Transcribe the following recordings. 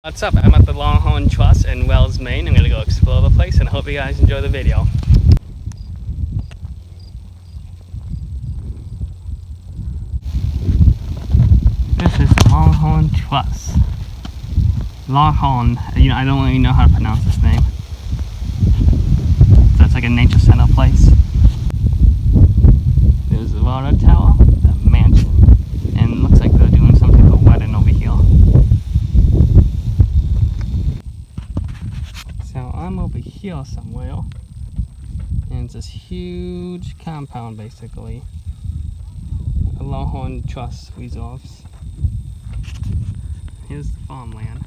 What's up? I'm at the Laudholm Trust in Wells, Maine. I'm going to go explore the place and I hope you guys enjoy the video. This is the Laudholm Trust. Laudholm, I don't really know how to pronounce this name. So it's like a nature center place. There's the water tower, the mansion, and it looks like they're doing some type of wedding over here. So I'm over here somewhere, and it's this huge compound basically. A Laudholm Trust reserves. Here's the farmland.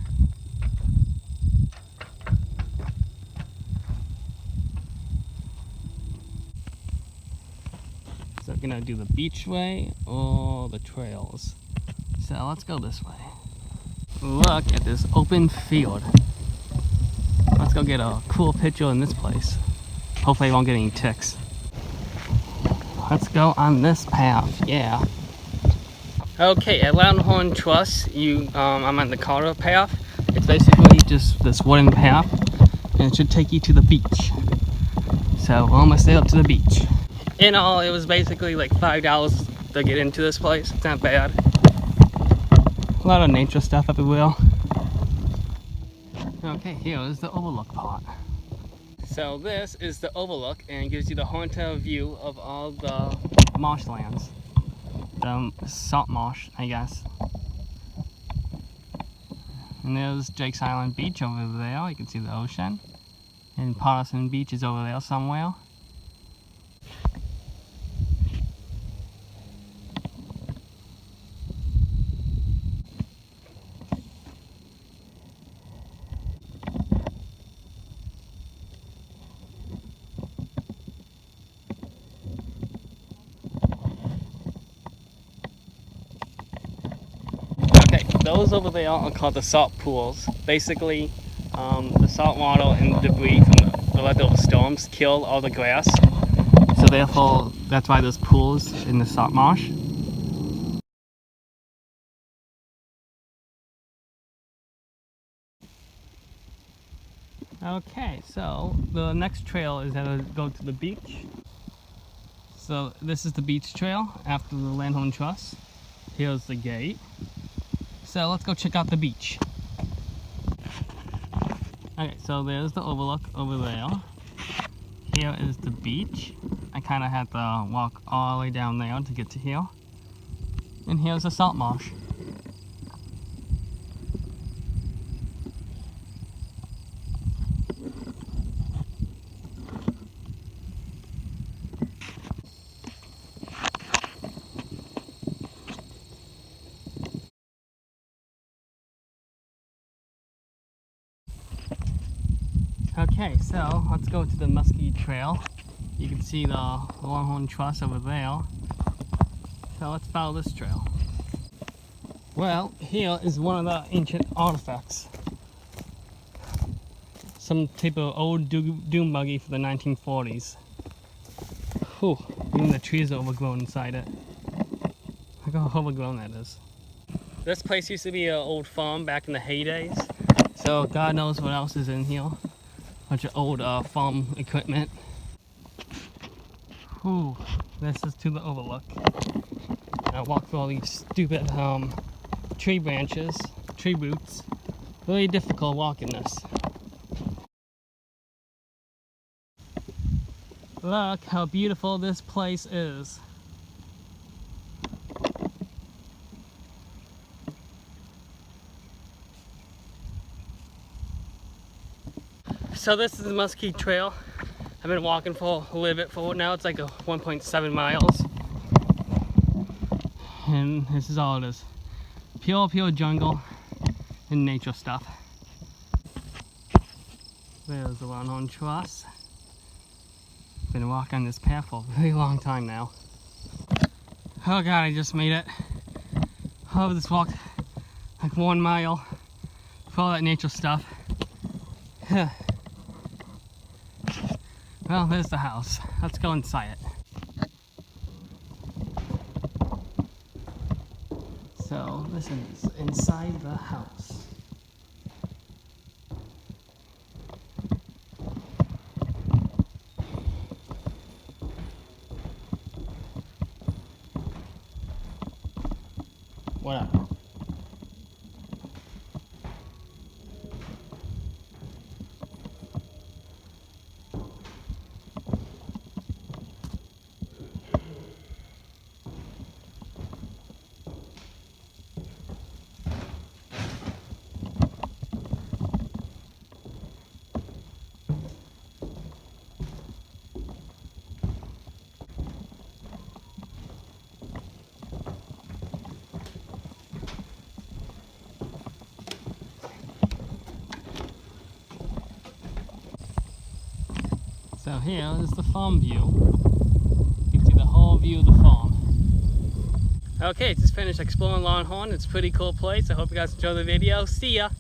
So we're gonna do the beach way or the trails. So let's go this way. Look at this open field. Let's go get a cool picture in this place. Hopefully I won't get any ticks. Let's go on this path, yeah. Okay, at Laudholm Trust, I'm on the corridor path. It's basically just this wooden path, and it should take you to the beach. So we're almost there up to the beach. In all, it was basically like $5 to get into this place. It's not bad. A lot of nature stuff everywhere. Okay, here is the overlook part. So this is the overlook, and it gives you the haunted view of all the marshlands. The salt marsh, I guess. And there's Jake's Island Beach over there. You can see the ocean. And Patterson Beach is over there somewhere. Those over there are called the salt pools. Basically, the salt water and debris from the leftover storms kill all the grass. So therefore, that's why there's pools in the salt marsh. Okay, so the next trail is how to go to the beach. So this is the beach trail after the Laudholm Trust. Here's the gate. So let's go check out the beach. Okay, so there's the overlook over there. Here is the beach. I kind of had to walk all the way down there to get to here. And here's the salt marsh. Okay, so let's go to the Muskie Trail. You can see the Laudholm Trust over there. So let's follow this trail. Well, here is one of the ancient artifacts. Some type of old dune buggy for the 1940s. Whew, even the trees are overgrown inside it. Look how overgrown that is. This place used to be an old farm back in the heydays. So God knows what else is in here. Bunch of old farm equipment. Whew, this is to the overlook. I walk through all these stupid tree branches, tree roots. Really difficult walking this. Look how beautiful this place is. So this is the Muskie Trail. I've been walking for a little bit for now. It's like a 1.7 miles. And this is all it is. Pure jungle and nature stuff. There's the Laudholm Trust. Been walking on this path for a very long time now. Oh God, I just made it. Oh, this walk like 1 mile for all that nature stuff. Well, there's the house. Let's go inside it. So this is inside the house. Whatever. So here is the farm view. Gives you the whole view of the farm. Okay, just finished exploring Laudholm. It's a pretty cool place. I hope you guys enjoy the video. See ya!